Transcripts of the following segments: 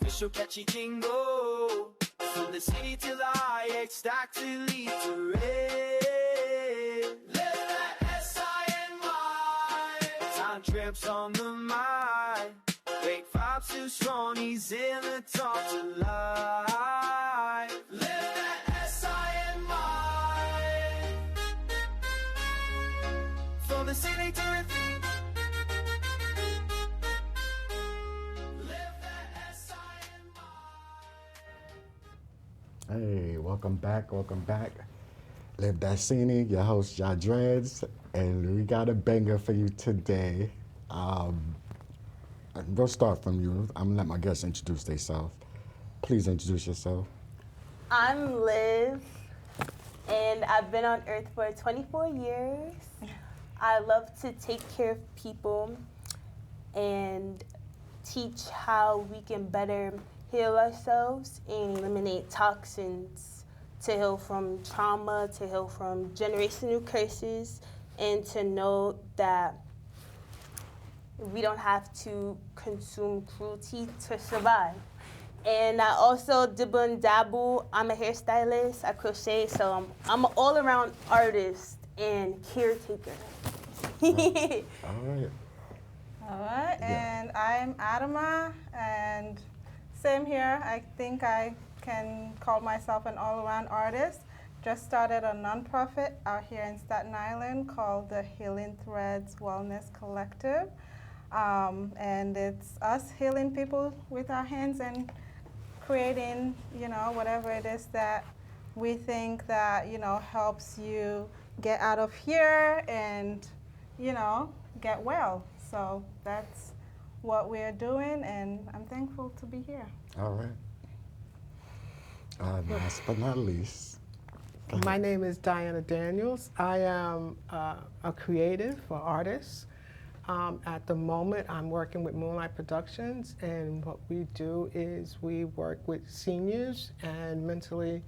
official catchy jingle. From the city till I ecstatic to red. Live that SINY. Time trips on the mind. Great vibes too strong, he's in the top to life. Live that SINY. From the city to the thief. Live that SINY. Hey, welcome back. LIVEthatSINY, your host, Ja Dreads, and we got a banger for you today. We'll start from you. I'm gonna let my guests introduce themselves. Please introduce yourself. I'm Liv, and I've been on Earth for 24 years. I love to take care of people and teach how we can better heal ourselves and eliminate toxins, to heal from trauma, to heal from generational curses, and to know that we don't have to consume cruelty to survive. And I also dibble and dabble. I'm a hairstylist, I crochet, so I'm an all-around artist and caretaker. All right. All right, and I'm Adama, and same here. I think I can call myself an all-around artist. Just started a nonprofit out here in Staten Island called the Healing Threads Wellness Collective. And it's us healing people with our hands and creating, whatever it is that we think that, helps you get out of here and, get well. So that's what we're doing, and I'm thankful to be here. All right. Last but not least. My name is Diana Daniels. I am a creative or artist. At the moment, I'm working with Moonlight Productions, and what we do is we work with seniors and mentally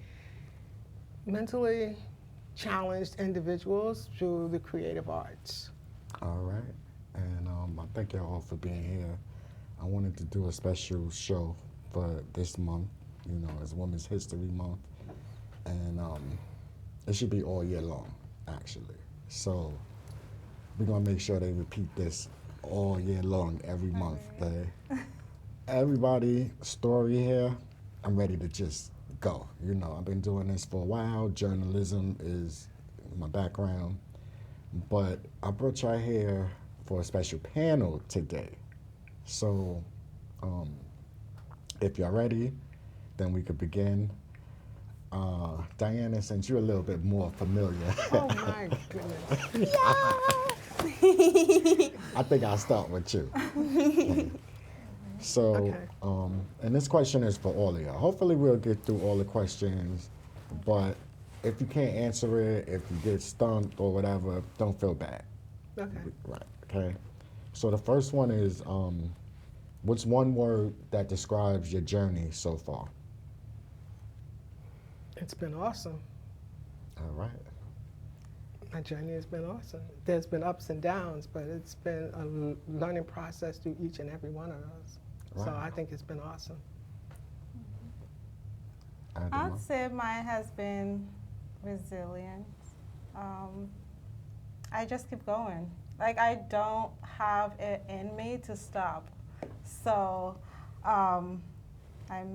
challenged individuals through the creative arts. All right. And I thank you all for being here. I wanted to do a special show for this month, as Women's History Month. And it should be all year long, actually. So we're going to make sure they repeat this all year long, every month. Everybody's story here, I'm ready to just go. I've been doing this for a while. Journalism is my background. But I brought y'all here for a special panel today. So if you're ready, then we could begin. Diana, since you're a little bit more familiar. Oh my goodness. I think I'll start with you. So, Okay. And this question is for all of you. Hopefully we'll get through all the questions, but if you can't answer it, if you get stumped or whatever, don't feel bad. Okay. Right, okay? So the first one is, what's one word that describes your journey so far? It's been awesome. All right. My journey has been awesome. There's been ups and downs, but it's been a learning process through each and every one of those. So Right. I think it's been awesome. Adama? I'd say mine has been resilience. I just keep going. Like, I don't have it in me to stop. So I'm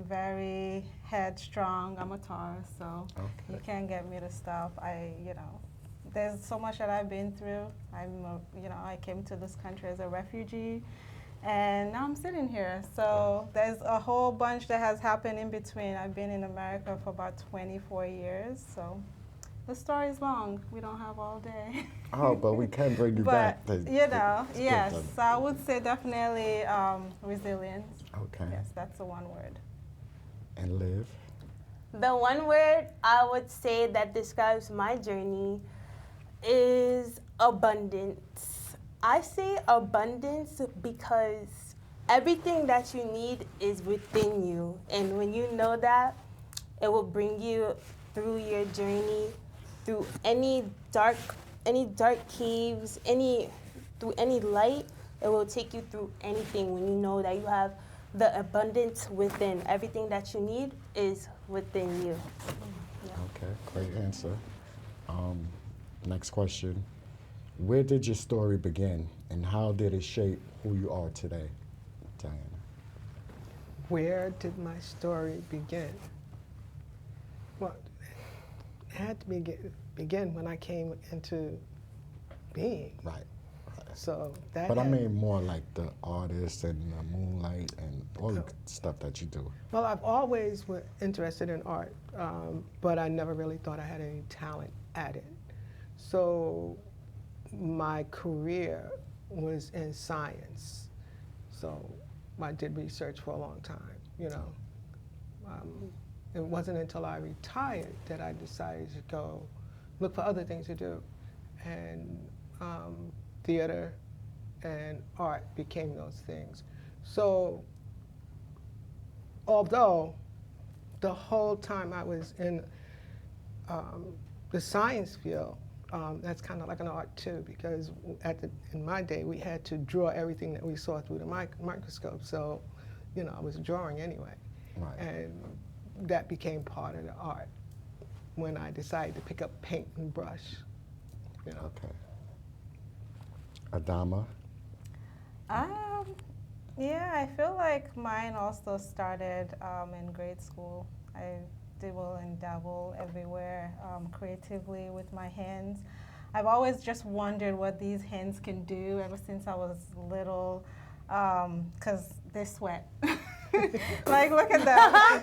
very headstrong. I'm a Taurus, so you can't get me to stop. There's so much that I've been through. I came to this country as a refugee, and now I'm sitting here. So there's a whole bunch that has happened in between. I've been in America for about 24 years, so the story's long. We don't have all day. Oh, but we can bring you back. Yes. So I would say definitely resilience. Okay. Yes, that's the one word. And Liv? The one word I would say that describes my journey is abundance. I say abundance because everything that you need is within you. And when you know that, it will bring you through your journey, through any dark caves, through any light. It will take you through anything when you know that you have the abundance within. Everything that you need is within you. Okay, great answer. Next question. Where did your story begin, and how did it shape who you are today, Diana? Where did my story begin? Well, it had to begin when I came into being. Right. So that. But I mean more like the artist and the moonlight and all the stuff that you do. Well, I've always been interested in art, but I never really thought I had any talent at it. So my career was in science. So I did research for a long time, you know. It wasn't until I retired that I decided to go look for other things to do. And theater and art became those things. So although the whole time I was in the science field, that's kind of like an art too, because in my day we had to draw everything that we saw through the microscope. So, you know, I was drawing anyway. Right. And that became part of the art when I decided to pick up paint and brush. You know. Okay. Adama? Yeah, I feel like mine also started in grade school. I dibble and dabble everywhere creatively with my hands. I've always just wondered what these hands can do ever since I was little, because they sweat. Like, look at that.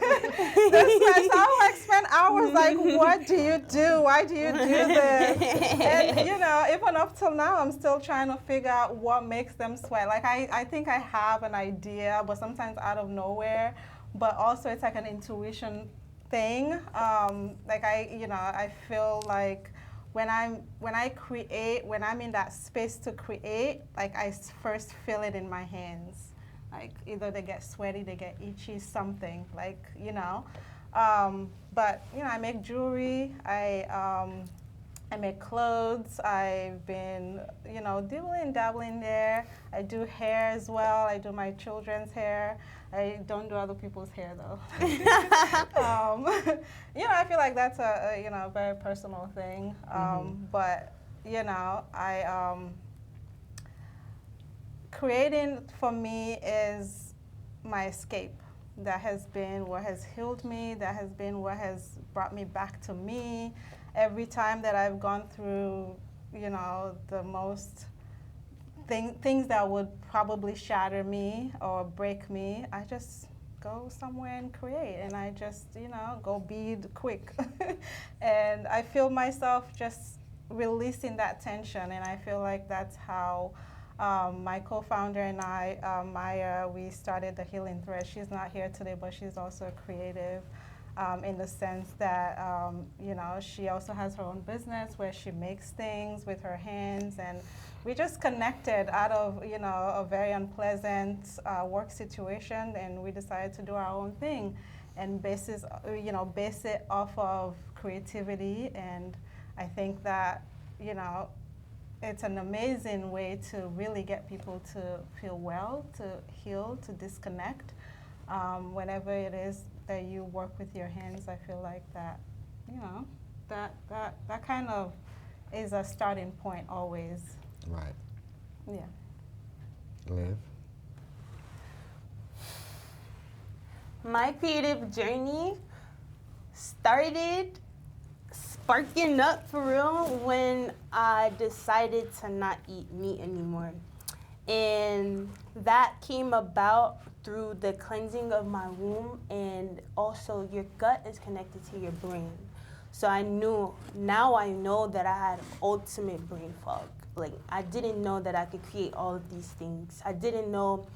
They sweat. So I like spend hours like, what do you do? Why do you do this? And, you know, even up till now, I'm still trying to figure out what makes them sweat. Like, I think I have an idea, but sometimes out of nowhere. But also, it's like an intuition thing. Like, I feel like when I create, when I'm in that space to create, like, I first feel it in my hands. Like, either they get sweaty, they get itchy, something, like, you know. But, you know, I make jewelry, I make clothes, I've been, you know, dibbling, dabbling there. I do hair as well, I do my children's hair. I don't do other people's hair, though. You know, I feel like that's a you know, very personal thing. But, you know, creating for me is my escape. That has been what has healed me. That has been what has brought me back to me. Every time that I've gone through, you know, the most things that would probably shatter me or break me, I just go somewhere and create. And I just, you know, go bead quick. And I feel myself just releasing that tension. And I feel like that's how my co-founder and I, Maya, we started the Healing Thread. She's not here today, but she's also a creative in the sense that, you know, she also has her own business where she makes things with her hands. And we just connected out of, you know, a very unpleasant work situation, and we decided to do our own thing and base it off of creativity. And I think that, you know, it's an amazing way to really get people to feel well, to heal, to disconnect. Whenever it is that you work with your hands, I feel like that, you know, that kind of is a starting point always. Right. Yeah. Liv? My creative journey started sparking up for real when I decided to not eat meat anymore. And that came about through the cleansing of my womb, and also your gut is connected to your brain. So now I know that I had ultimate brain fog. Like, I didn't know that I could create all of these things. I didn't know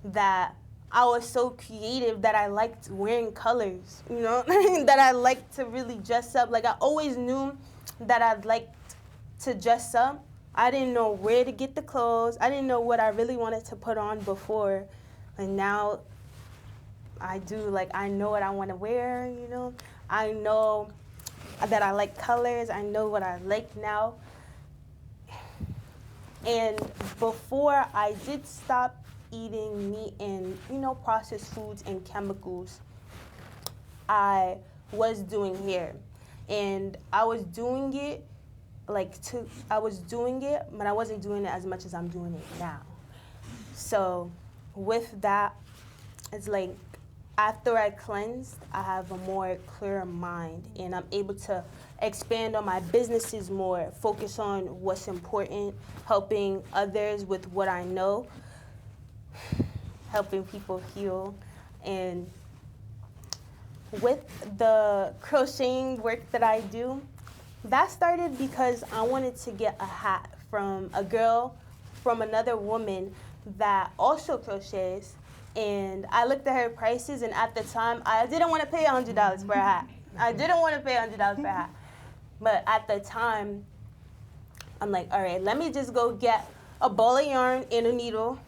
that I was so creative that I liked wearing colors, you know, that I liked to really dress up. Like, I always knew that I'd like to dress up. I didn't know where to get the clothes. I didn't know what I really wanted to put on before. And now I do. Like, I know what I want to wear, you know. I know that I like colors. I know what I like now. And before I did stop eating meat and, processed foods and chemicals, I was doing hair. And I was doing it but I wasn't doing it as much as I'm doing it now. So with that, it's like after I cleansed, I have a more clear mind, and I'm able to expand on my businesses more, focus on what's important, helping others with what I know, helping people heal. And with the crocheting work that I do, that started because I wanted to get a hat from a girl, from another woman that also crochets. And I looked at her prices, and at the time, I didn't want to pay $100 for a hat. I didn't want to pay $100 for a hat. But at the time, I'm like, all right, let me just go get a ball of yarn and a needle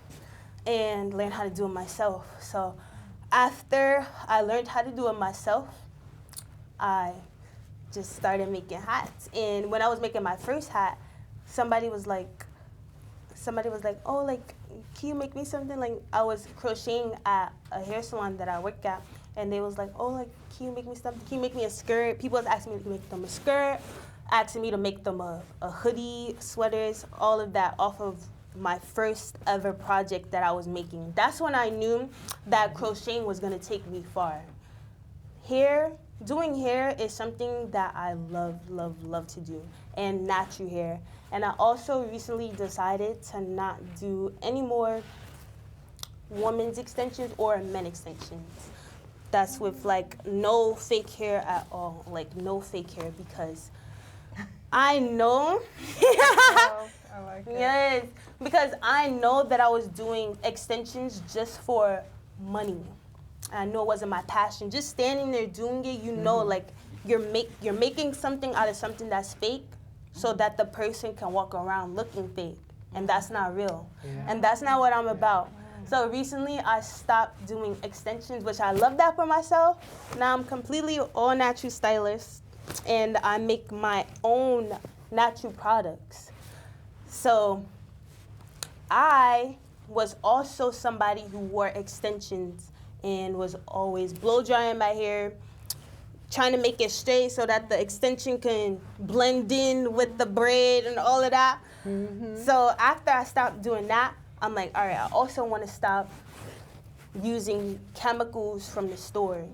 and learn how to do it myself. So after I learned how to do it myself, I just started making hats. And when I was making my first hat, somebody was like, oh, like, can you make me something? Like, I was crocheting at a hair salon that I work at, and they was like, oh, like, can you make me something? Can you make me a skirt? People was asking me to make them a skirt, asking me to make them a hoodie, sweaters, all of that off of my first ever project that I was making. That's when I knew that crocheting was gonna take me far. Doing hair is something that I love to do, and natural hair. And I also recently decided to not do any more women's extensions or men extensions. That's with like no fake hair at all, like no fake hair, because I know. Oh, I like it. Yes, because I know that I was doing extensions just for money. I know it wasn't my passion. Just standing there doing it, like you're making something out of something that's fake, so that the person can walk around looking fake, and that's not real. Yeah. And that's not what I'm about. So recently I stopped doing extensions, which I love that for myself. Now I'm completely all natural stylist, and I make my own natural products. So I was also somebody who wore extensions and was always blow drying my hair, trying to make it straight so that the extension can blend in with the braid and all of that. Mm-hmm. So after I stopped doing that, I'm like, all right, I also want to stop using chemicals from the store.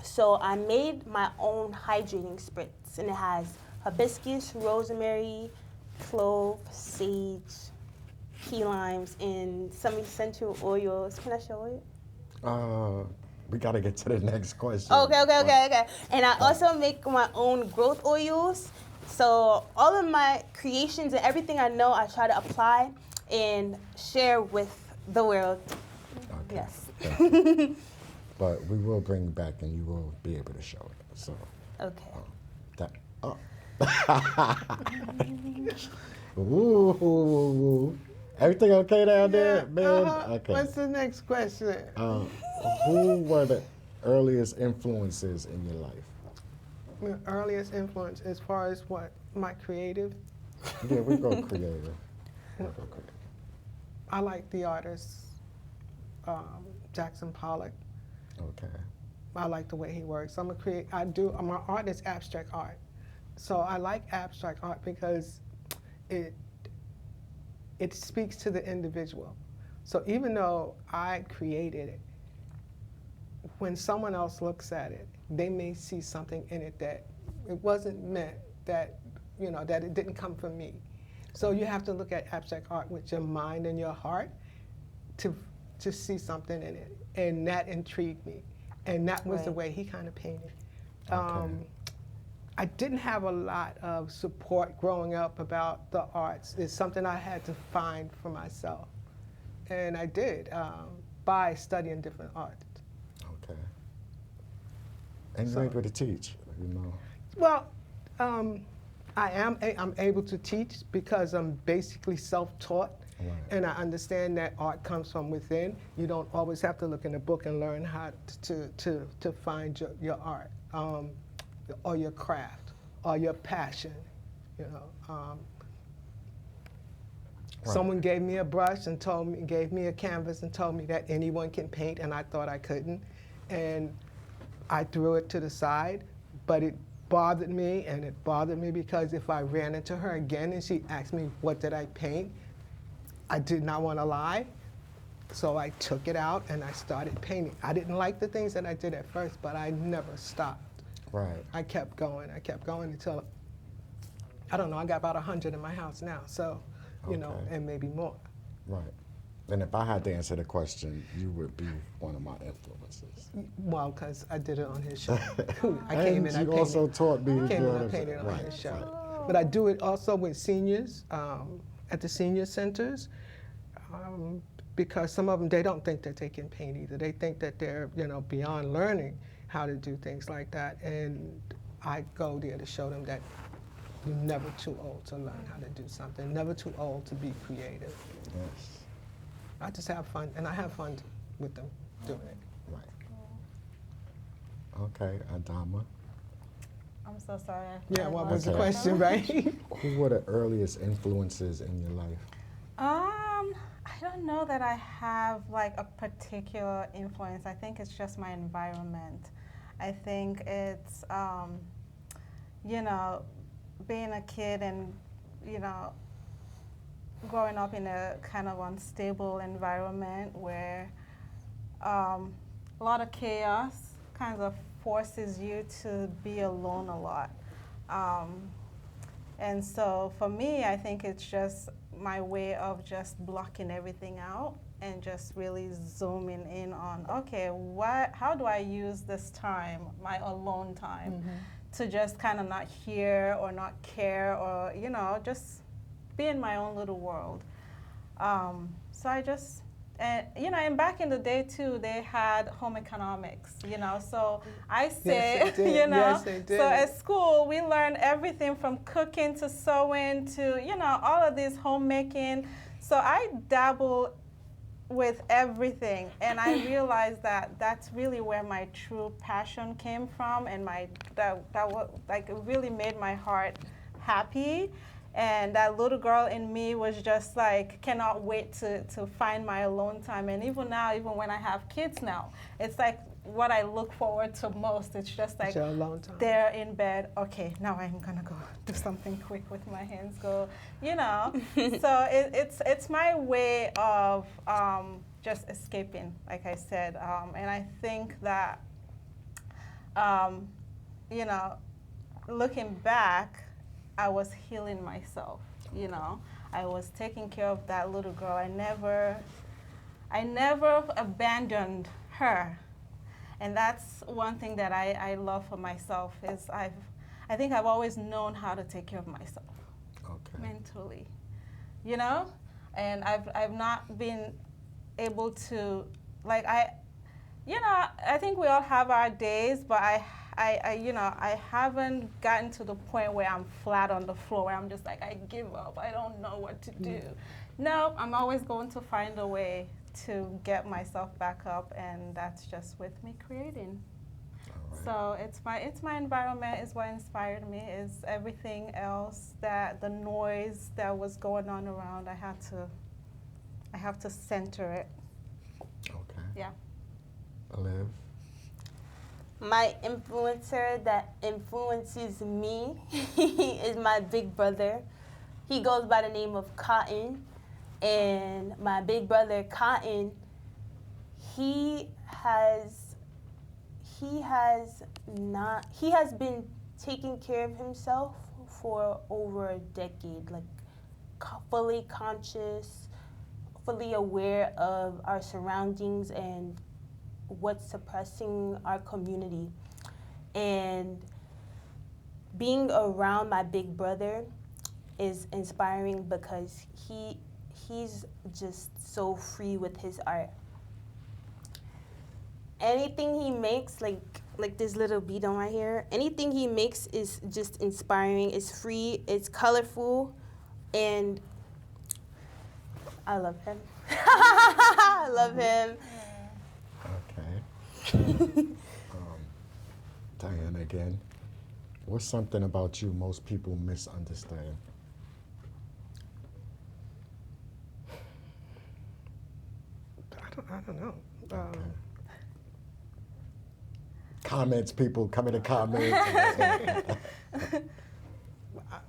So I made my own hydrating spritz, and it has hibiscus, rosemary, clove, sage, key limes, and some essential oils. Can I show it? We gotta get to the next question. Okay. And I also make my own growth oils. So all of my creations and everything I know, I try to apply and share with the world. Okay. Yes. Yeah. But we will bring you back, and you will be able to show it. So. Okay. Ooh. Everything okay down there, man? Okay. What's the next question? Who were the earliest influences in your life? The earliest influence as far as what? My creative? Yeah, we go creative. I like the artists, Jackson Pollock. Okay. I like the way he works. My art is abstract art. So I like abstract art because it speaks to the individual. So even though I created it, when someone else looks at it, they may see something in it that it wasn't meant, that it didn't come from me. So you have to look at abstract art with your mind and your heart to see something in it. And that intrigued me. And that was the way he kind of painted. Okay. I didn't have a lot of support growing up about the arts. It's something I had to find for myself. And I did by studying different arts. Okay. And you're able to teach, Well, I'm able to teach because I'm basically self-taught. Right. And I understand that art comes from within. You don't always have to look in a book and learn how to find your art. Or your craft, or your passion, Someone gave me a brush and gave me a canvas and told me that anyone can paint, and I thought I couldn't. And I threw it to the side, but it bothered me, and it bothered me because if I ran into her again and she asked me, what did I paint? I did not want to lie. So I took it out and I started painting. I didn't like the things that I did at first, but I never stopped. Right. I kept going until, I don't know, I got about 100 in my house now, so, you know, Okay. and maybe more. Right. And if I had to answer the question, you would be one of my influences. Well, because I did it on his show. I And came in, I you painted. also taught me to Came do in, I it. painted on Right, his show. right. But I do it also with seniors at the senior centers. Because some of them, they don't think that they can paint either. They think that they're, you know, beyond learning how to do things like that. And I go there to show them that you're never too old to learn how to do something, never too old to be creative. Yes. I just have fun, and I have fun with them doing it. Right. Okay, Adama. I'm so sorry. Yeah, what was the Okay. question, right? Who were the earliest influences in your life? I don't know that I have like a particular influence. I think it's just my environment. I think it's, you know, being a kid and, you know, growing up in a kind of unstable environment where a lot of chaos kind of forces you to be alone a lot. And so for me, I think it's just my way of just blocking everything out and just really zooming in on, okay, how do I use this time, my alone time, to just kind of not hear or not care or, you know, just be in my own little world. So I just, and you know, and back in the day too, they had home economics, you know, so I say, Yes, they did. you know, Yes, they did. so at school we learned everything from cooking to sewing to, you know, all of this homemaking. So I dabble with everything, and I realized that that's really where my true passion came from, and that like it really made my heart happy. And that little girl in me was just like, cannot wait to find my alone time. And even now, even when I have kids now, it's like what I look forward to most. It's just like, It's your alone time. they're in bed, okay, now I'm gonna go do something quick with my hands, go, you know. So it's my way of just escaping, like I said. And I think that, you know, looking back, I was healing myself, you know. I was taking care of that little girl. I never abandoned her. And that's one thing that I love for myself is I think I've always known how to take care of myself mentally, you know? And I've not been able to, like, you know, I think we all have our days, but I you know, I haven't gotten to the point where I'm flat on the floor, where I'm just like, I give up, I don't know what to do. No, I'm always going to find a way to get myself back up, and that's just with me creating. Right. So it's my environment is what inspired me, is everything else, that the noise that was going on around, I have to center it. Okay. Yeah. Liv. My influencer that influences me is my big brother. He goes by the name of Cotton. And my big brother, Cotton, he has been taking care of himself for over a decade, like fully conscious, fully aware of our surroundings and what's suppressing our community. And being around my big brother is inspiring because he's just so free with his art. Anything he makes, like this little bead on right here, anything he makes is just inspiring. It's free, it's colorful, and I love him. I love him. Okay. Diana again. What's something about you most people misunderstand? don't know. Comments, people come in the comments.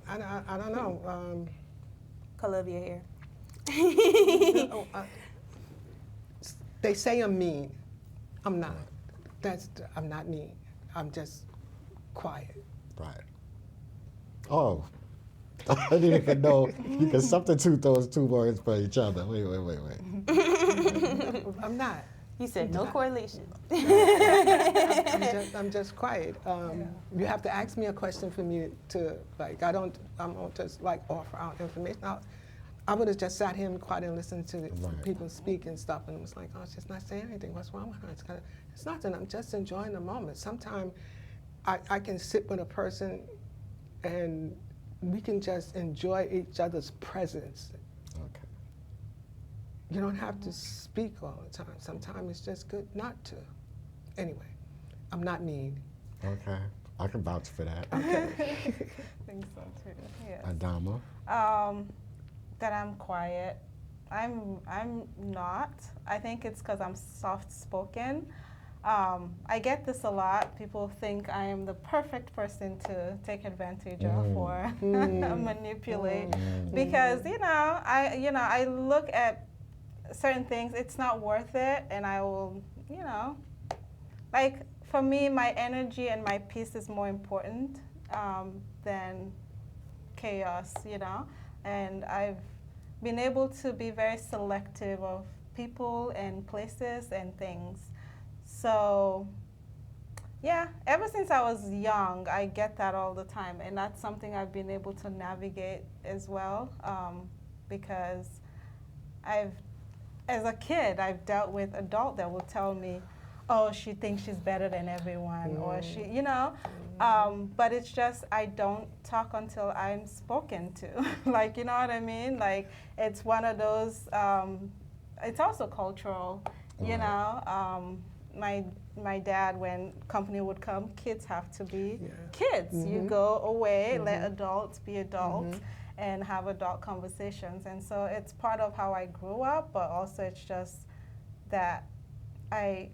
I don't know. Olivia here. They say I'm mean. I'm not. I'm not mean. I'm just quiet. Right. Oh, I didn't even know you can substitute those two words for each other. Wait. I'm not. He said no correlation. I'm just quiet. You have to ask me a question for me to, like, I don't just like offer out information. I would have just sat here and quiet and listened to people speak and stuff, and it was like, oh, she's not saying anything. What's wrong with her? It's nothing. I'm just enjoying the moment. Sometimes I can sit with a person and we can just enjoy each other's presence. Okay. You don't have to speak all the time. Sometimes it's just good not to. Anyway, I'm not mean. Okay. I can vouch for that. Okay. I think so too. Yes. Adama. That I'm quiet. I'm not. I think it's because I'm soft-spoken. I get this a lot. People think I am the perfect person to take advantage of or manipulate because I look at certain things. It's not worth it, and I will like for me, my energy and my peace is more important than chaos. And I've been able to be very selective of people and places and things. So, yeah, ever since I was young, I get that all the time. And that's something I've been able to navigate as well because as a kid, I've dealt with adults that will tell me, oh, she thinks she's better than everyone, or she, but it's just I don't talk until I'm spoken to. Like, you know what I mean? Like, it's one of those, it's also cultural, My dad, when company would come, kids have to be kids. You go away, let adults be adults, and have adult conversations. And so it's part of how I grew up, but also it's just that I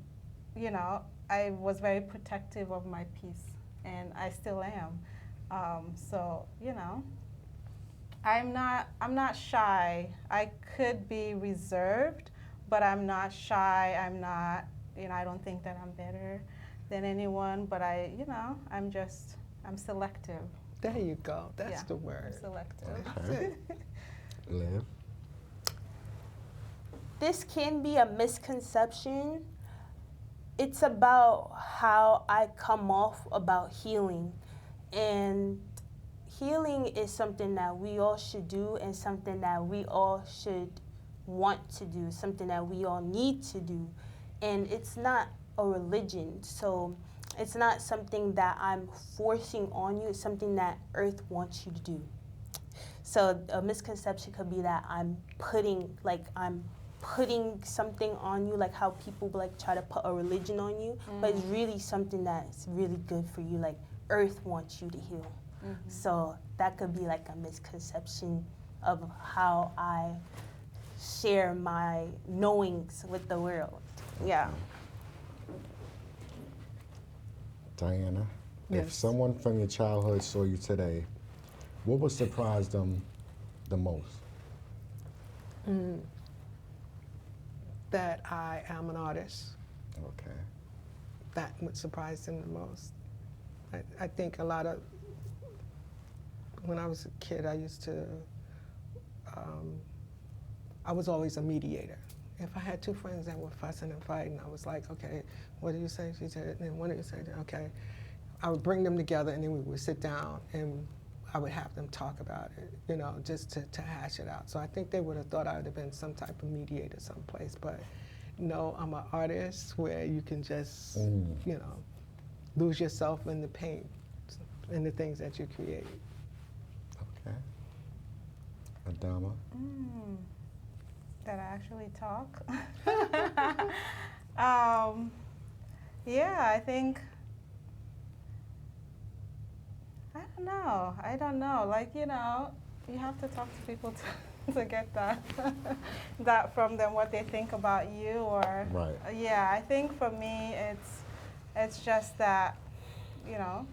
was very protective of my peace, and I still am. So, I'm not shy. I could be reserved, but I'm not shy. I'm not, I don't think that I'm better than anyone, but I'm selective. There you go. That's the word. I'm selective. Okay. Liv. This can be a misconception. It's about how I come off about healing. And healing is something that we all should do and something that we all should want to do, something that we all need to do. And it's not a religion, so it's not something that I'm forcing on you. It's something that Earth wants you to do. So a misconception could be that I'm putting something on you, like how people like try to put a religion on you, but it's really something that's really good for you, like Earth wants you to heal. So that could be like a misconception of how I share my knowings with the world. Yeah. Diana, Yes. if someone from your childhood saw you today, what would surprise them the most? That I am an artist. Okay. That would surprise them the most. I think a lot of, when I was a kid, I used to, I was always a mediator. If I had two friends that were fussing and fighting, I was like, okay, what did you say? She said, and then what did you say? Okay. I would bring them together, and then we would sit down and I would have them talk about it, just to hash it out. So I think they would have thought I would have been some type of mediator someplace, but no, I'm an artist where you can just, lose yourself in the paint, in the things that you create. Okay. Adama? That I actually talk. Yeah, I think, I don't know. Like, you have to talk to people to get that that from them, what they think about you, or Right. yeah. I think for me, it's just that, you know,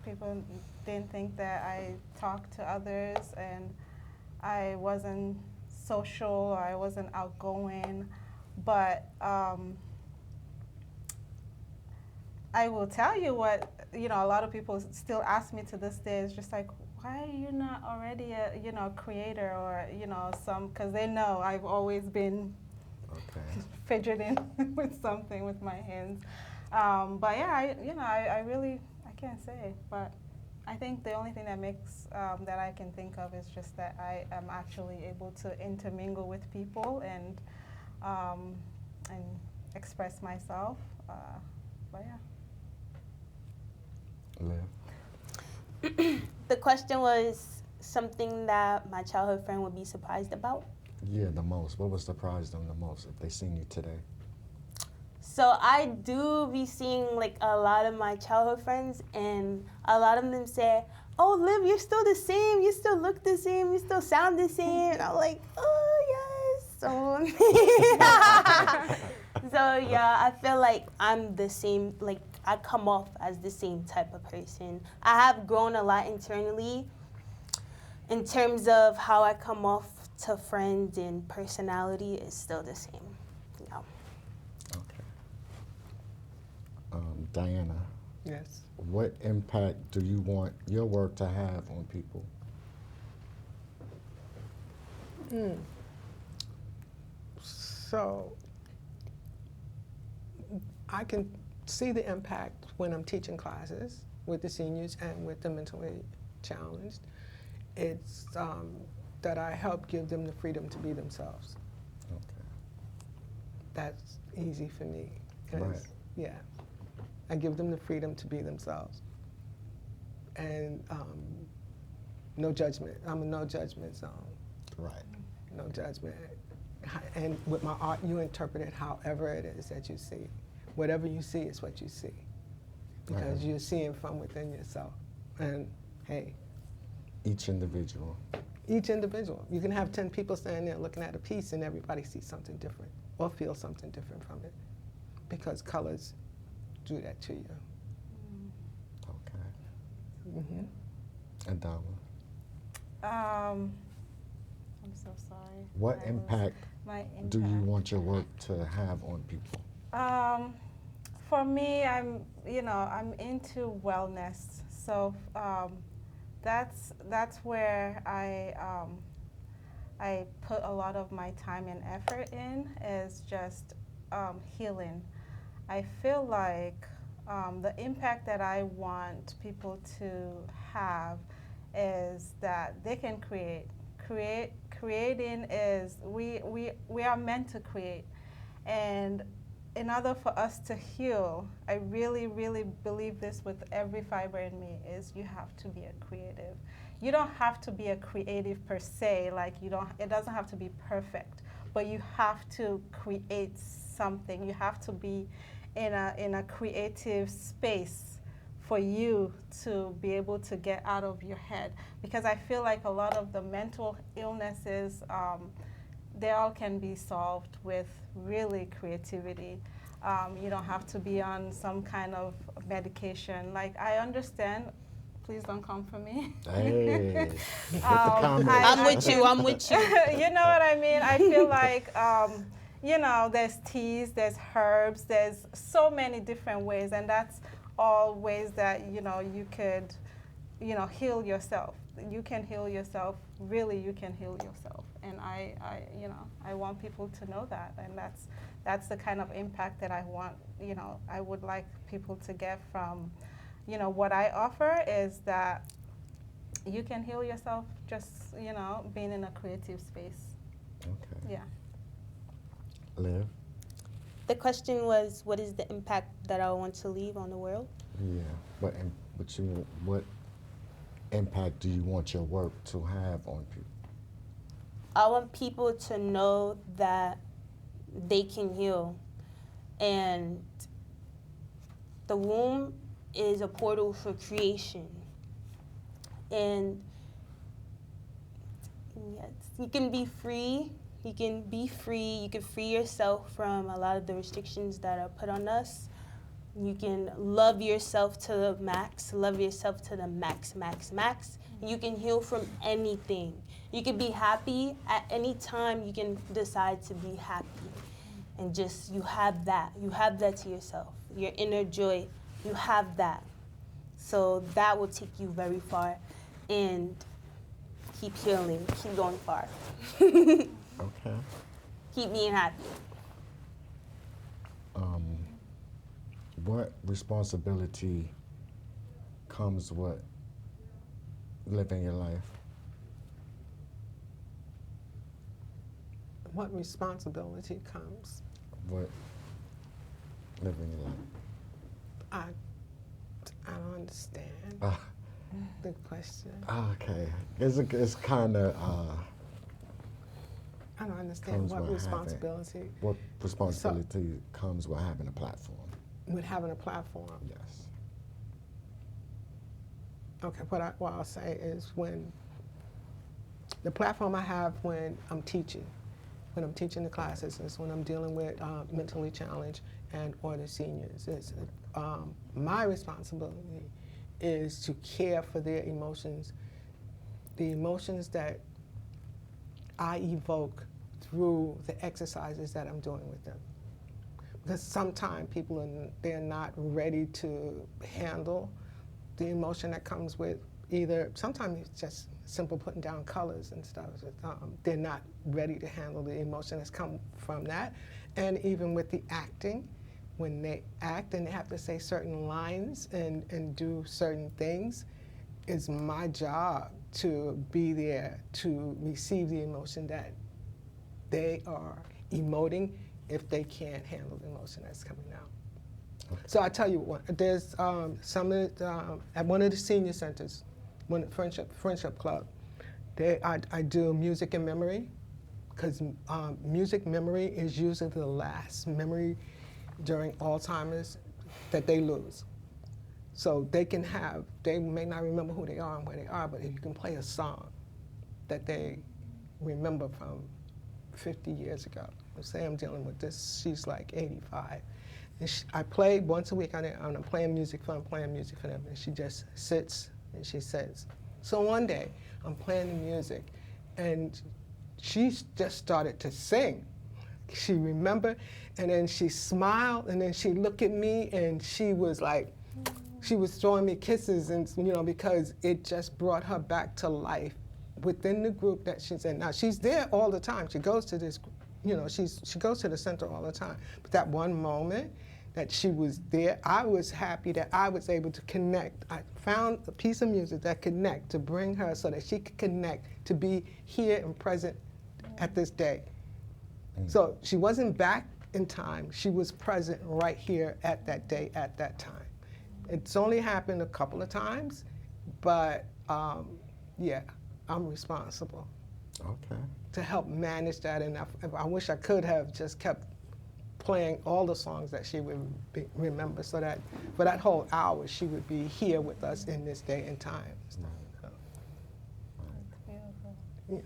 people didn't think that I talked to others and I wasn't social or I wasn't outgoing, but I will tell you what, you know, a lot of people still ask me to this day. It's just like, why are you not already a, you know, creator or, you know, because they know I've always been Okay. fidgeting with something with my hands. But yeah, I really, I can't say, but I think the only thing that makes, that I can think of is just that I am actually able to intermingle with people and express myself. But yeah. Liv? The question was something that my childhood friend would be surprised about. Yeah, the most. What would surprise them the most if they seen you today? So I do be seeing like a lot of my childhood friends, and a lot of them say, "Oh, Liv, you're still the same. You still look the same. You still sound the same." And I'm like, "Oh yes." So yeah, I feel like I'm the same. Like I come off as the same type of person. I have grown a lot internally in terms of how I come off to friends, and personality is still the same. Yeah. Okay. Diana, Yes. what impact do you want your work to have on people? So I can see the impact when I'm teaching classes with the seniors and with the mentally challenged. It's that I help give them the freedom to be themselves. Okay. That's easy for me. 'Cause, Right. yeah, I give them the freedom to be themselves. And no judgment. I'm a no judgment zone. Right. No judgment. And with my art, you interpret it however it is that you see. Whatever you see is what you see. Because Okay. you're seeing from within yourself. And hey, Each individual. each individual. You can have 10 people standing there looking at a piece and everybody sees something different or feels something different from it. Because colors do that to you. Okay. Mm-hmm. Adama, I'm so sorry. what impact My do you impact. want your work to have on people? For me, I'm into wellness, so that's where I put a lot of my time and effort in, is just healing. I feel like the impact that I want people to have is that they can create. Creating is, we are meant to create. And in order for us to heal, I really, really believe this with every fiber in me, is you have to be a creative. You don't have to be a creative per se, like it doesn't have to be perfect, but you have to create something. You have to be in a creative space for you to be able to get out of your head. Because I feel like a lot of the mental illnesses, they all can be solved with really creativity. You don't have to be on some kind of medication. Like, I understand, please don't come for me. Hey, put the comments. I'm with you. I'm with you. You know what I mean? I feel like, there's teas, there's herbs, there's so many different ways, and that's all ways that, you could, heal yourself. You can heal yourself. Really, you can heal yourself. And I want people to know that, and that's the kind of impact that I want. I would like people to get from, what I offer, is that you can heal yourself just, being in a creative space. Okay. Yeah. Liv? The question was, what is the impact that I want to leave on the world? Yeah. What impact do you want your work to have on people? I want people to know that they can heal. And the womb is a portal for creation. And yeah, you can be free. You can be free. You can free yourself from a lot of the restrictions that are put on us. You can love yourself to the max, love yourself to the max, max, max. You can heal from anything. You can be happy at any time. You can decide to be happy. And just, you have that. You have that to yourself. Your inner joy, you have that. So that will take you very far. And keep healing, keep going far. Okay. Keep being happy. What responsibility comes with living your life? What responsibility comes? What living your life? I don't understand the question. Okay, it's kind of. I don't understand what responsibility. What responsibility comes with having a platform? With having a platform. Yes. Okay, what I'll say is when the platform I have when I'm teaching the classes is when I'm dealing with mentally challenged and or the seniors. It's, my responsibility is to care for their emotions, the emotions that I evoke through the exercises that I'm doing with them. Because sometimes they're not ready to handle the emotion that comes with either, sometimes it's just simple putting down colors and stuff. They're not ready to handle the emotion that's come from that. And even with the acting, when they act and they have to say certain lines and do certain things, it's my job to be there to receive the emotion that they are emoting if they can't handle the emotion that's coming out. Okay. So I tell you what, there's some of at one of the senior centers, Friendship Club, I do music and memory, because music memory is usually the last memory during Alzheimer's that they lose. So they may not remember who they are and where they are, but if you can play a song that they remember from 50 years ago. Say I'm dealing with this, she's like 85. And I play once a week and I'm playing music for them. And she just sits and she says. So one day I'm playing the music and she just started to sing. She remembered, and then she smiled, and then she looked at me and she was like, she was throwing me kisses, and because it just brought her back to life within the group that she's in. Now she's there all the time. She goes to this, she goes to the center all the time. But that one moment that she was there, I was happy that I was able to connect. I found a piece of music that connect to bring her so that she could connect to be here and present at this day. So she wasn't back in time. She was present right here at that day, at that time. It's only happened a couple of times, but yeah, I'm responsible. Okay. To help manage that, and I wish I could have just kept playing all the songs that she would remember, so that for that whole hour she would be here with us in this day and time. So, yeah.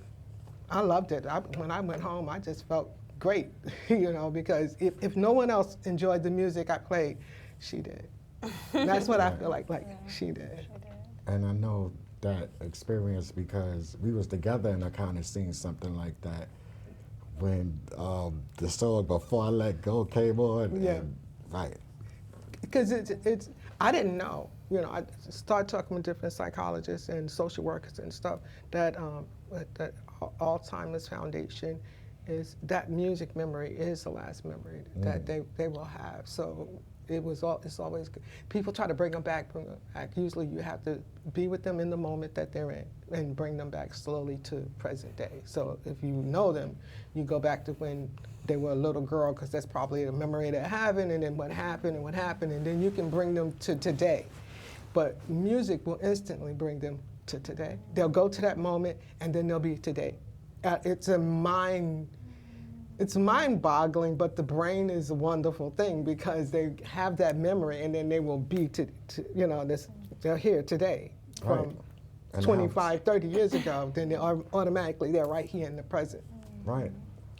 I loved it. When I went home, I just felt great, because if no one else enjoyed the music I played, she did. And that's what I feel like she did. And I know that experience because we was together and I kind of seen something like that when the song Before I Let Go came on. Yeah. And, right. Because I didn't know. I started talking with different psychologists and social workers and stuff that Alzheimer's Foundation is that music memory is the last memory that they will have. So it's always good. People try to bring them back. Usually you have to be with them in the moment that they're in and bring them back slowly to present day. So if you know them, you go back to when they were a little girl, because that's probably a memory they're having, and then what happened, and then you can bring them to today. But music will instantly bring them to today. They'll go to that moment, and then they'll be today. It's mind-boggling, but the brain is a wonderful thing because they have that memory, and then they will be they're here today. Right. And 25, 30 years ago, then automatically they're right here in the present. Right.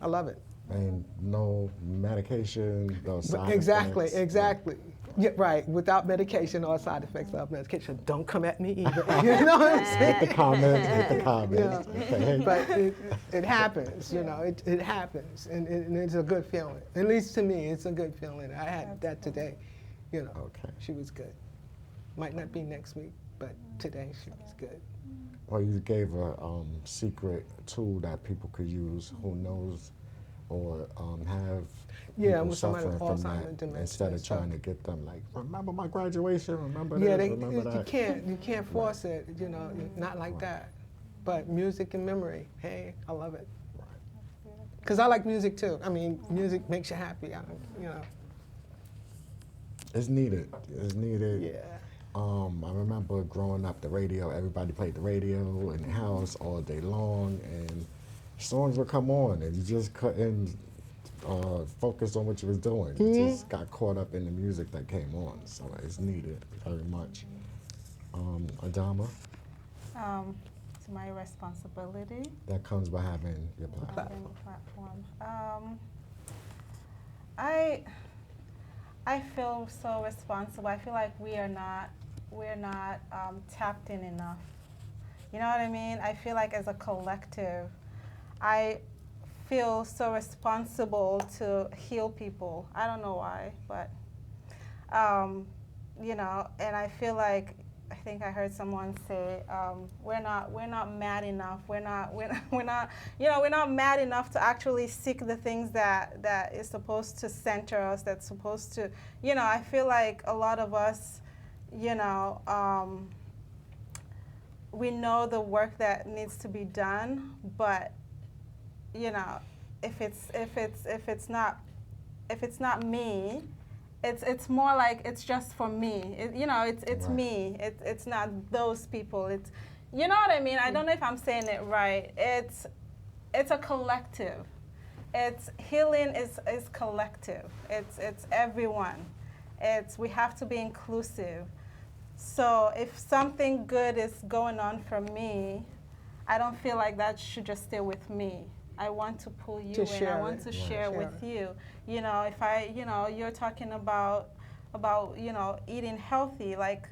I love it. And no medication, no side Exactly, effects. exactly. Yeah, right. Without medication or side effects of medication. Don't come at me either. You know what I'm saying? Hit the comments, hit the comments. Yeah. Okay, hey. But it happens, you know, it happens. And it's a good feeling. At least to me, it's a good feeling. I had that today, you know. Okay. She was good. Might not be next week, but today she was good. Well, you gave a secret tool that people could use who knows or have people with somebody suffering with from Alzheimer's, that dementia instead and of stuff. trying to get them like, remember my graduation, remember Yeah, this, remember that. you can't force it, you know, not like that. But music and memory, hey, I love it. Because I like music too. I mean, music makes you happy, you know. It's needed. It's needed. Yeah. I remember growing up, the radio, everybody played the radio in the house all day long, and songs would come on, and you just couldn't focus on what you was doing. You just got caught up in the music that came on, so it's needed very much. Adama, It's my responsibility. that comes by having your platform. Having a platform. I feel so responsible. I feel like we're not tapped in enough. You know what I mean? I feel like as a collective, I feel so responsible to heal people. I don't know why, but you know, and I feel like, I think I heard someone say, we're not mad enough. We're not mad enough to actually seek the things that is supposed to center us. That's supposed to, you know. I feel like a lot of us, you know, we know the work that needs to be done, but you know, if it's not me. It's more like it's just for me. You know, it's Right. me. It's not those people. It's, you know what I mean? I don't know if I'm saying it right. It's a collective. It's healing is collective. It's everyone. We have to be inclusive. So if something good is going on for me, I don't feel like that should just stay with me. I want to pull you To in. share I want it. to Right. share with you. You know, if you're talking about you know, eating healthy, like,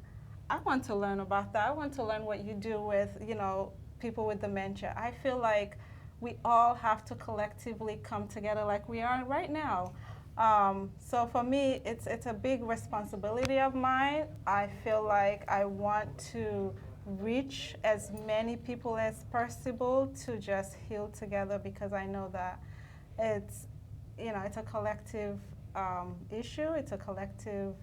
I want to learn about that. I want to learn what you do with, you know, people with dementia. I feel like we all have to collectively come together like we are right now. So for me, it's a big responsibility of mine. I feel like I want to reach as many people as possible to just heal together, because I know that it's, you know, it's a collective issue. It's a collective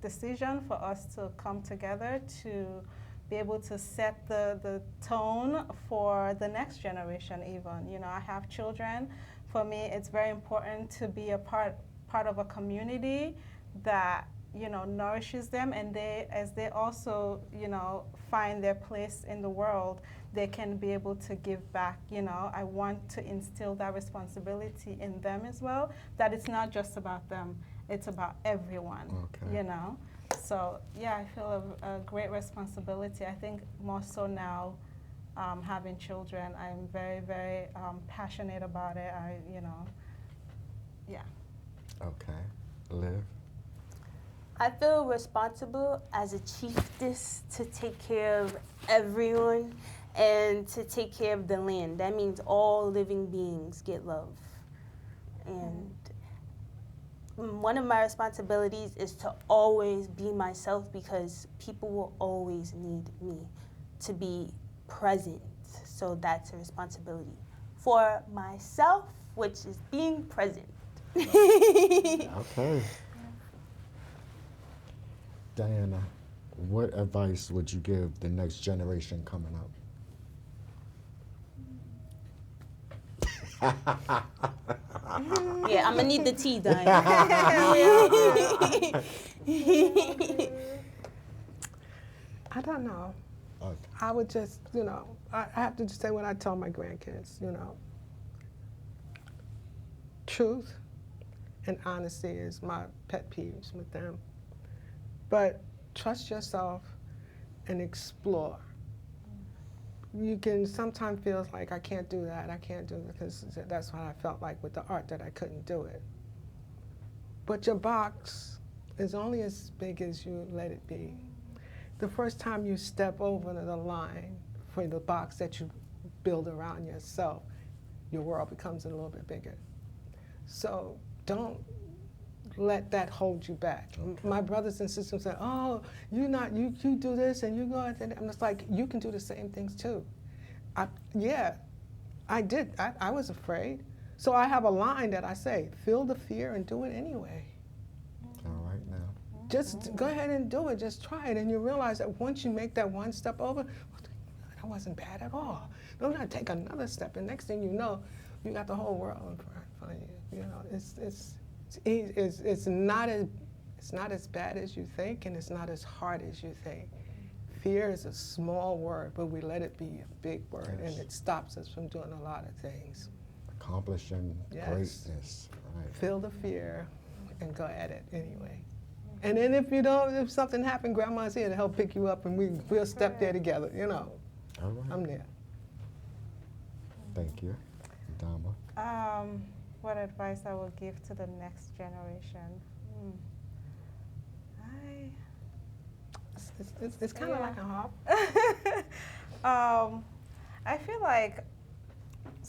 decision for us to come together to be able to set the tone for the next generation even. You know, I have children. For me, it's very important to be a part of a community that, you know, nourishes them, and as they also, you know, find their place in the world, they can be able to give back. You know, I want to instill that responsibility in them as well, that it's not just about them, it's about everyone. Okay. You know, so yeah, I feel a great responsibility. I think more so now, having children, I'm very, very passionate about it. You know, yeah. Okay. Liv? I feel responsible as a chiefess to take care of everyone and to take care of the land. That means all living beings get love. And one of my responsibilities is to always be myself, because people will always need me to be present. So that's a responsibility for myself, which is being present. Okay. Diana, what advice would you give the next generation coming up? Yeah, I'm gonna need the tea, Diana. I don't know. Okay. I would just, you know, I have to just say what I tell my grandkids, you know. Truth and honesty is my pet peeves with them. But trust yourself and explore. you can sometimes feel like I can't do that, I can't do it, because that's what I felt like with the art, that I couldn't do it. But your box is only as big as you let it be. The first time you step over the line for the box that you build around yourself, your world becomes a little bit bigger. So don't let that hold you back. Okay. My brothers and sisters say, oh, you do this and you go out there. I'm just like, you can do the same things too. Yeah, I did. I was afraid. So I have a line that I say, feel the fear and do it anyway. All right now. Just go ahead and do it. Just try it. And you realize that once you make that one step over, that wasn't bad at all. Then I take another step, and next thing you know, you got the whole world in front of you. You know, it's not as bad as you think, and it's not as hard as you think. Fear is a small word, but we let it be a big word, Yes. and it stops us from doing a lot of things. Accomplishing Yes. greatness. Right. Feel the fear and go at it anyway. And then if something happened, Grandma's here to help pick you up, and we'll step there together, you know. All right. I'm there. Thank you, Adama. What advice I will give to the next generation? It's kind of Yeah. like a hop. I feel like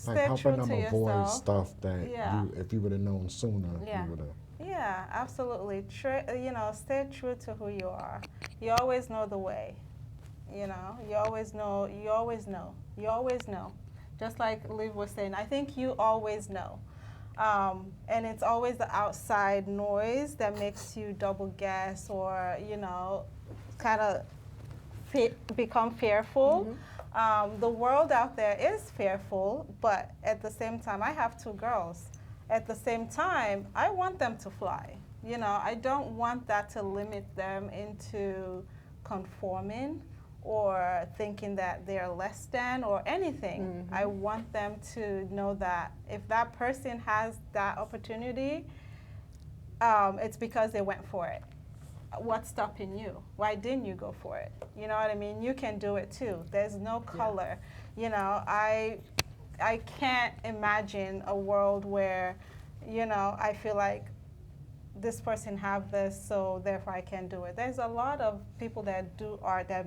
Like stay true helping to them avoid yourself. stuff that Yeah. if you would have known sooner, Yeah. you would have. Yeah, absolutely. Stay true to who you are. You always know the way. You know, you always know. You always know. You always know. Just like Liv was saying, I think you always know. And it's always the outside noise that makes you double guess or, kind of become fearful. The world out there is fearful, but at the same time, I have 2 girls. At the same time, I want them to fly. I don't want that to limit them into conforming or thinking that they're less than or anything. I want them to know that if that person has that opportunity, it's because they went for it. What's stopping you? Why didn't you go for it? You know what I mean? You can do it too. There's no color. I can't imagine a world where, I feel like this person have this, so therefore I can't do it. There's a lot of people that do art that,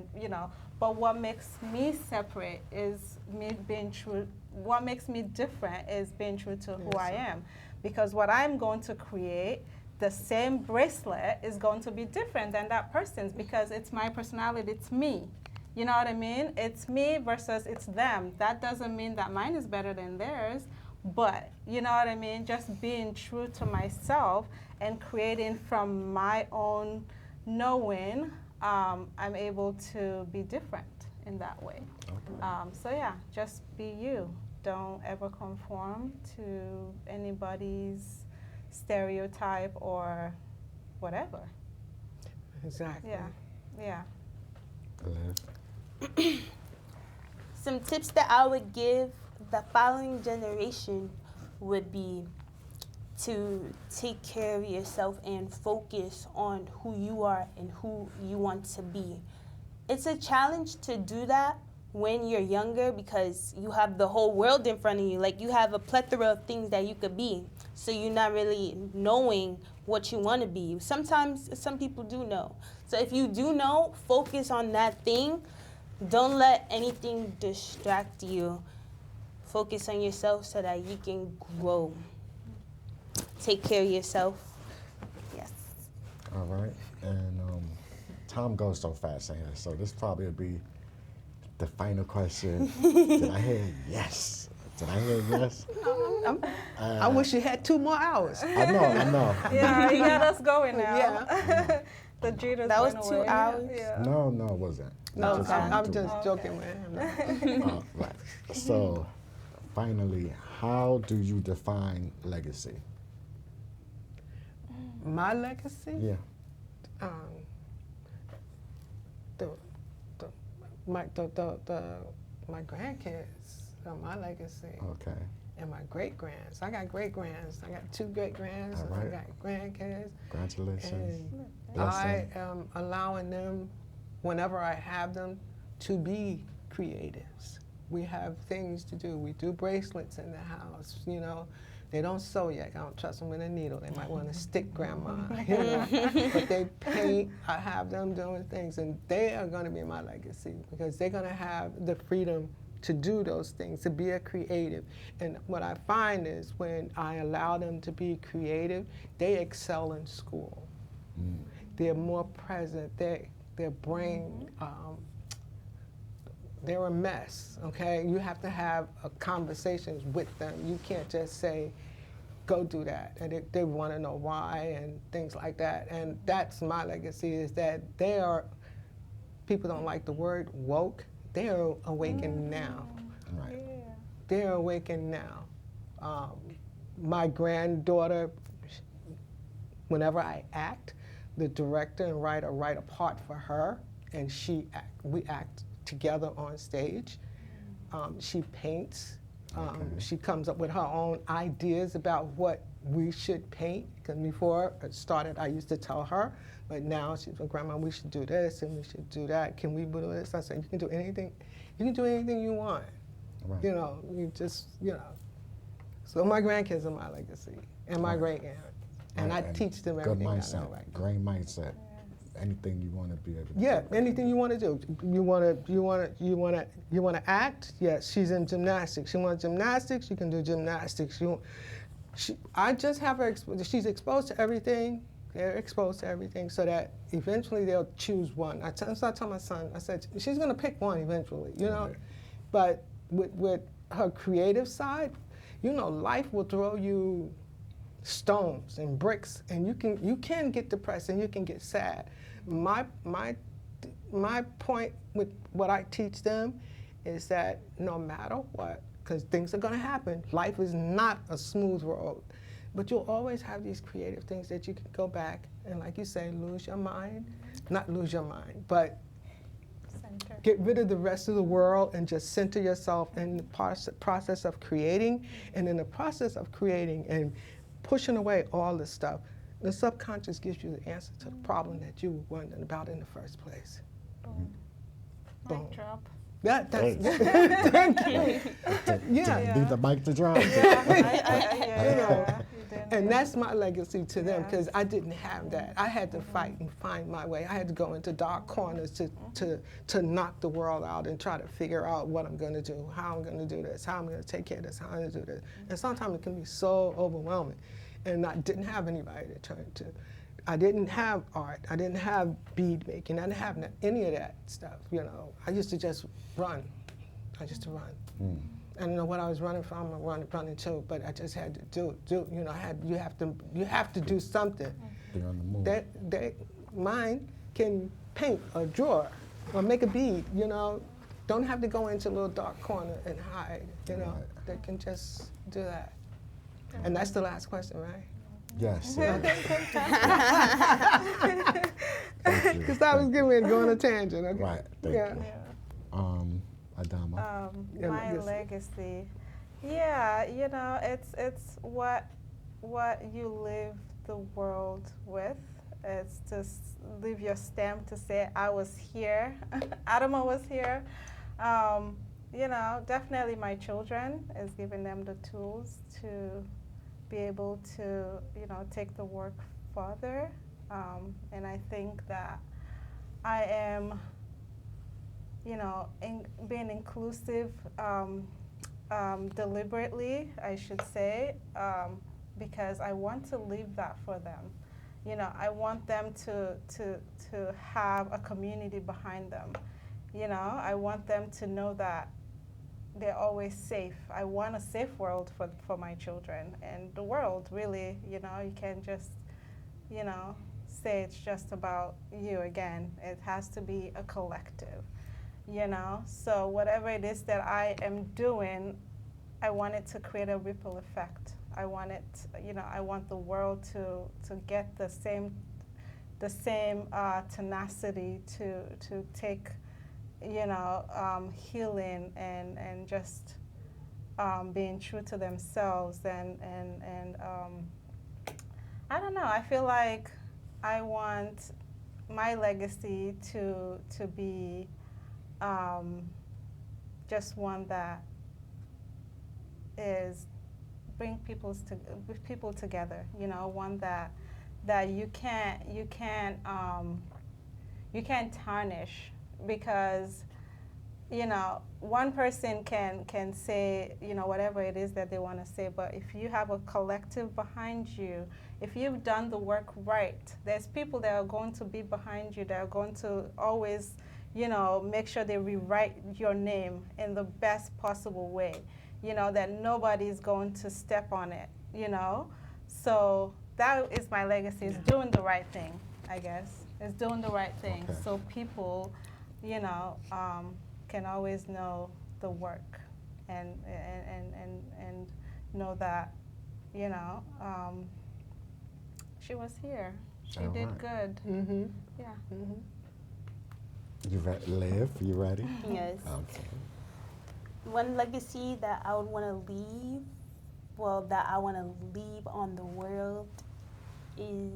but what makes me separate is me being true. What makes me different is being true to who I am. Because what I'm going to create, the same bracelet is going to be different than that person's because it's my personality, it's me. You know what I mean? It's me versus it's them. That doesn't mean that mine is better than theirs, but you know what I mean? Just being true to myself and creating from my own knowing, I'm able to be different in that way. Okay. So yeah, just be you. Don't ever conform to anybody's stereotype or whatever. Exactly. Yeah. Liv. Some tips that I would give the following generation would be to take care of yourself and focus on who you are and who you want to be. It's a challenge to do that when you're younger because you have the whole world in front of you. Like, you have a plethora of things that you could be. So you're not really knowing what you want to be. Sometimes some people do know. So if you do know, focus on that thing. Don't let anything distract you. Focus on yourself so that you can grow. Take care of yourself. Yes. All right. And time goes so fast in here, so this probably will be the final question. Did I hear yes? Did I hear yes? I wish you had 2 more hours. I know. Yeah, you got us going now. Yeah. The jitters That was went 2 away. hours? Yeah. No, it wasn't. No, Just I'm wanted to- just joking with him. Right. So, finally, how do you define legacy? My legacy? Yeah. My grandkids are my legacy. Okay. And my great-grands. I got great-grands. I got 2 great-grands. All And I right. got grandkids. Congratulations. And I Blessing. am allowing them, whenever I have them, to be creatives. We have things to do. We do bracelets in the house, you know. They don't sew yet. I don't trust them with a needle. They might want to stick grandma, you know. But they paint. I have them doing things, and they are going to be my legacy because they're going to have the freedom to do those things, to be a creative. And what I find is when I allow them to be creative, they excel in school. They're more present. Their brain, they're a mess, okay? You have to have conversations with them. You can't just say, go do that. And they want to know why and things like that. And that's my legacy, is that they are, people don't like the word woke, they are awakened now. Right. Yeah. They're awakened now. My granddaughter, whenever I act, the director and writer write a part for her, and we act together on stage. She paints. She comes up with her own ideas about what we should paint. Because before it started, I used to tell her, but now she's like, Grandma, we should do this and we should do that. Can we do this? I said, you can do anything. You can do anything you want. Right. You know, you just, you know. So my grandkids are my legacy, and my great aunt. And Right, I and teach them good everything. mindset, great mindset. Anything you want to be able to Yeah, do. anything you want to do. You want to act? Yes, she's in gymnastics. She wants gymnastics. You can do gymnastics. I just have her. She's exposed to everything. They're exposed to everything, so that eventually they'll choose one. I tell my son. I said she's going to pick one eventually. You know, Right. but with her creative side, you know, life will throw you stones and bricks, and you can get depressed and you can get sad. My point with what I teach them is that no matter what, because things are going to happen, life is not a smooth road, but you'll always have these creative things that you can go back and, like you say, lose your mind, not lose your mind, but Center. get rid of the rest of the world and just center yourself in the process of creating. And in the process of creating and pushing away all this stuff, the subconscious gives you the answer to the problem that you were wondering about in the first place. Boom. Boom. Mic drop. That's thank you. Yeah. Need the mic to drop. Yeah. And that's my legacy to them, Yeah. because I didn't have that. I had to fight and find my way. I had to go into dark corners to knock the world out and try to figure out what I'm going to do, how I'm going to do this, how I'm going to take care of this, how I'm going to do this. And sometimes it can be so overwhelming. And I didn't have anybody to turn to. I didn't have art. I didn't have bead making. I didn't have any of that stuff, you know. I used to just run. I used to run. I don't know what I was running from or running to, but I just had to do. You know, you have to do something. Be on the move. Mine can paint or draw or make a bead. You know, don't have to go into a little dark corner and hide. You know, Right. they can just do that. And that's the last question, right? Yes. Because I was getting ready to go on a tangent. Okay? Right. Thank Yeah. you. Adama. Yeah, My yes. legacy. Yeah, you know, it's what you live the world with. It's to leave your stamp to say, I was here, Adama was here. You know, definitely my children is giving them the tools to be able to, you know, take the work further. And I think that I am, you know, being inclusive deliberately, I should say, because I want to leave that for them. You know, I want them to have a community behind them. You know, I want them to know that they're always safe. I want a safe world for my children. And the world, really, you know, you can't just, you know, say it's just about you again. It has to be a collective, you know. So whatever it is that I am doing, I want it to create a ripple effect. I want it, you know, I want the world to get the same tenacity to take, you know, healing and just being true to themselves and I don't know. I feel like I want my legacy to be just one that is bring people together. You know, one that you can't tarnish, because you know, one person can say, you know, whatever it is that they want to say, but if you have a collective behind you, if you've done the work right, there's people that are going to be behind you that are going to always, you know, make sure they rewrite your name in the best possible way, you know, that nobody's going to step on it, you know. So that is my legacy, is doing the right thing, I guess. Is doing the right thing. Okay. So people, you know, can always know the work and know that, you know, she was here. She All did right. good. Mm-hmm. Yeah. Mm-hmm. You Liv, you ready? Yes. Okay. One legacy that I would want to leave, well, that I want to leave on the world is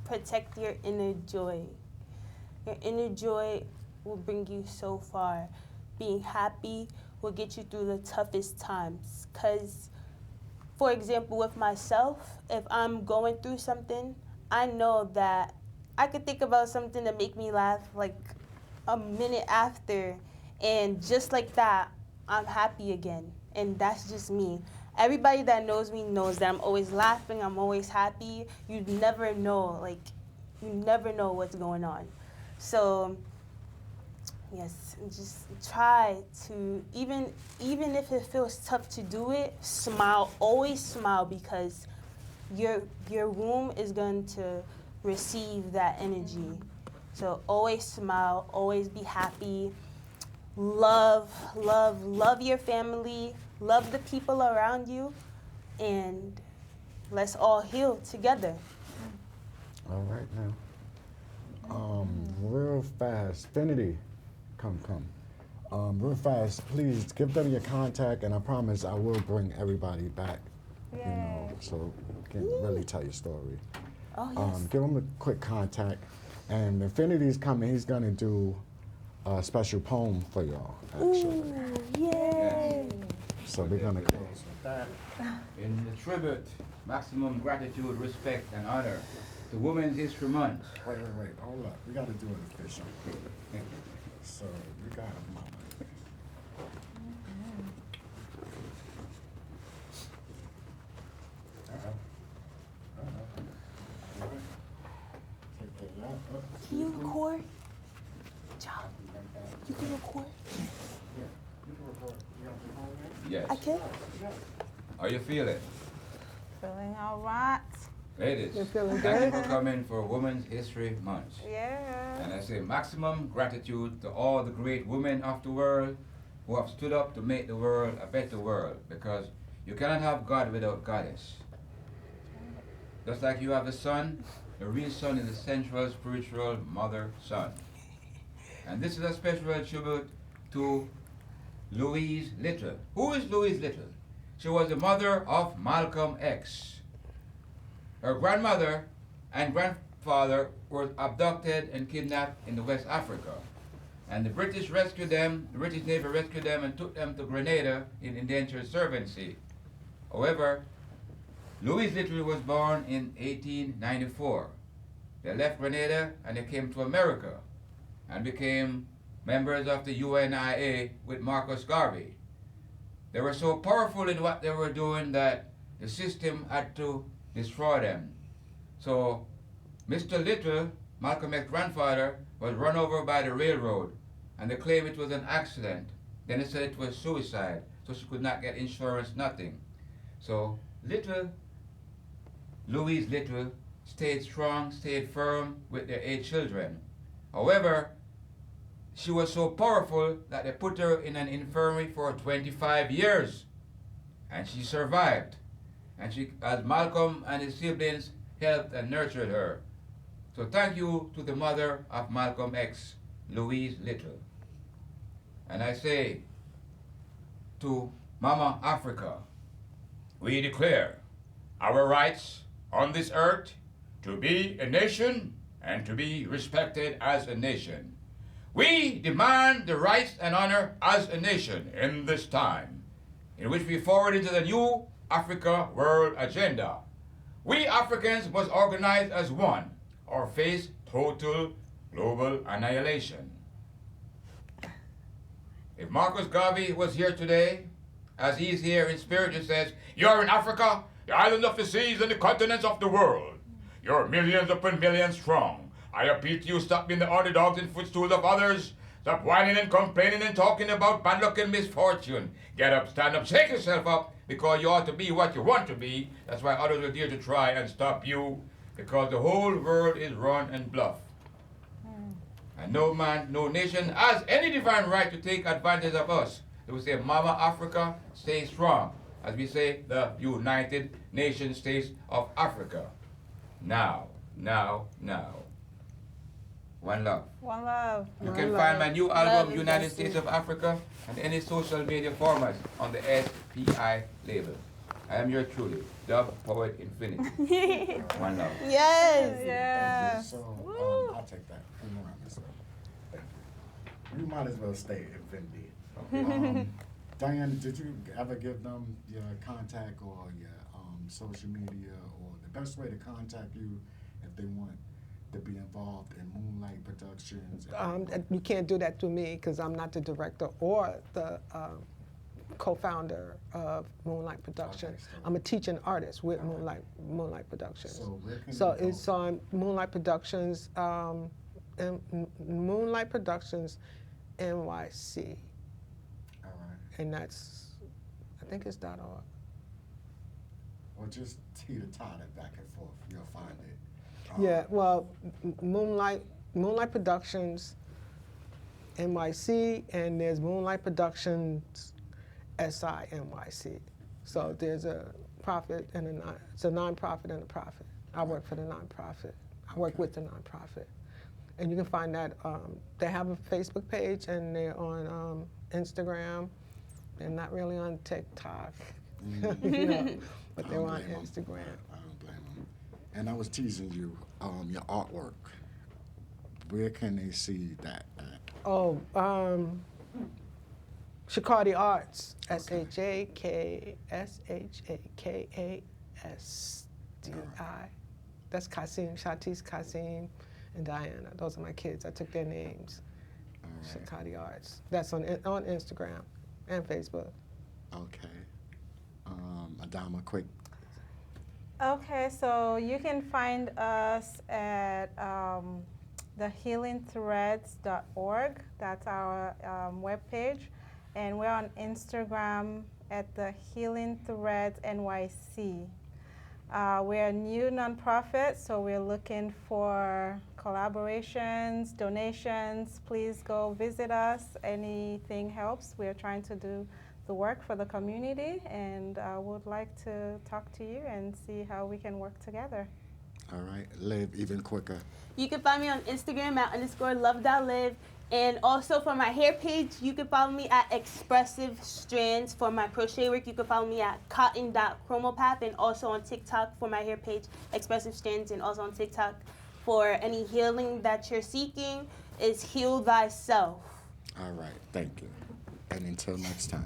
protect your inner joy. Your inner joy will bring you so far. Being happy will get you through the toughest times. Because, for example, with myself, if I'm going through something, I know that I could think about something to make me laugh like a minute after, and just like that, I'm happy again. And that's just me. Everybody that knows me knows that I'm always laughing, I'm always happy. You never know, you never know what's going on. So, yes, just try to, even if it feels tough to do it, smile, always smile, because your womb is going to receive that energy. So always smile, always be happy. Love your family, love the people around you, and let's all heal together. All right now. Real fast, Finity, come. Real fast, please give them your contact, and I promise I will bring everybody back. You know, so you can really tell your story. Oh, yes. Give him a quick contact, and Infinity's coming. He's gonna do a special poem for y'all, actually. Ooh, yay. So we're gonna close with that. In the tribute, maximum gratitude, respect, and honor to Women's History Month. Wait, hold up. We gotta do it official. So we got a mama. All right. Take that up. Can you record? John, you can record? You can record. You got your phone there? Yes. I can? How you feeling? Feeling all right. Ladies, You're feeling thank you good? for coming for Women's History Month. Yeah. And I say maximum gratitude to all the great women of the world who have stood up to make the world a better world, because you cannot have God without goddess. Just like you have the sun, the real sun is the central spiritual mother sun. And this is a special tribute to Louise Little. Who is Louise Little? She was the mother of Malcolm X. Her grandmother and grandfather were abducted and kidnapped in the West Africa. And the British rescued them, the British Navy rescued them and took them to Grenada in indentured servancy. However, Louise Little was born in 1894. They left Grenada and they came to America and became members of the UNIA with Marcus Garvey. They were so powerful in what they were doing that the system had to destroy them. So Mr. Little, Malcolm X's grandfather, was run over by the railroad, and they claimed it was an accident. Then they said it was suicide, so she could not get insurance, nothing. So Louise Little stayed strong, stayed firm with their 8 children. However, she was so powerful that they put her in an infirmary for 25 years, and she survived. And she, as Malcolm and his siblings helped and nurtured her. So thank you to the mother of Malcolm X, Louise Little. And I say to Mama Africa, we declare our rights on this earth to be a nation and to be respected as a nation. We demand the rights and honor as a nation in this time, in which we forward into the new Africa World Agenda. We Africans must organize as one or face total global annihilation. If Marcus Garvey was here today, as he is here in spirit, he says, "You're in Africa, the islands of the seas and the continents of the world. You're millions upon millions strong. I appeal to you, stop being the underdogs and footstools of others. Stop whining and complaining and talking about bad luck and misfortune. Get up, stand up, shake yourself up, because you ought to be what you want to be. That's why others are there to try and stop you, because the whole world is run and bluff. And no man, no nation has any divine right to take advantage of us. They will say, Mama Africa, stay strong. As we say, the United Nation States of Africa. Now. One love. One love. You can find my new album, United States of Africa, on any social media formats on the SPI label. I am your truly, Dub Poet Infinity. One love. Yes. Yes. So I'll take that. Thank you. You might as well stay Infinity. Diane, did you ever give them your contact or your social media or the best way to contact you if they want to be involved in Moonlight Productions? You can't do that through me because I'm not the director or the co-founder of Moonlight Productions. Okay, so I'm a teaching artist with Moonlight Productions. So where can So you it's go? on Moonlight Productions, Moonlight Productions NYC, All right. and that's, I think it's .org. Or just teeter-totter back and forth. You'll find it. Yeah, well, Moonlight Productions NYC, and there's Moonlight Productions SI NYC. So there's a profit and it's a nonprofit and a profit. I work for the nonprofit. I work with the nonprofit. And you can find that, they have a Facebook page and they're on Instagram. They're not really on TikTok, you know, but they're on Instagram. I don't blame them. And I was teasing you, your artwork. Where can they see that at? Oh, Shakadi Arts, SHAKSHAKASDI. That's Kasim, Shatis, Kasim, and Diana. Those are my kids. I took their names. All right. Shakadi Arts. That's on Instagram and Facebook. Okay. Adama, quick. Okay, so you can find us at thehealingthreads.org. That's our webpage. And we're on Instagram at the Healing Threads NYC. We're a new nonprofit, so we're looking for collaborations, donations. Please go visit us. Anything helps. We're trying to do the work for the community, and would like to talk to you and see how we can work together. All right. Live even quicker. You can find me on Instagram at _love.live. And also for my hair page, you can follow me at Expressive Strands. For my crochet work, you can follow me at cotton.chromopath, and also on TikTok for my hair page, Expressive Strands, and also on TikTok for any healing that you're seeking is Heal Thyself. All right. Thank you. And until next time.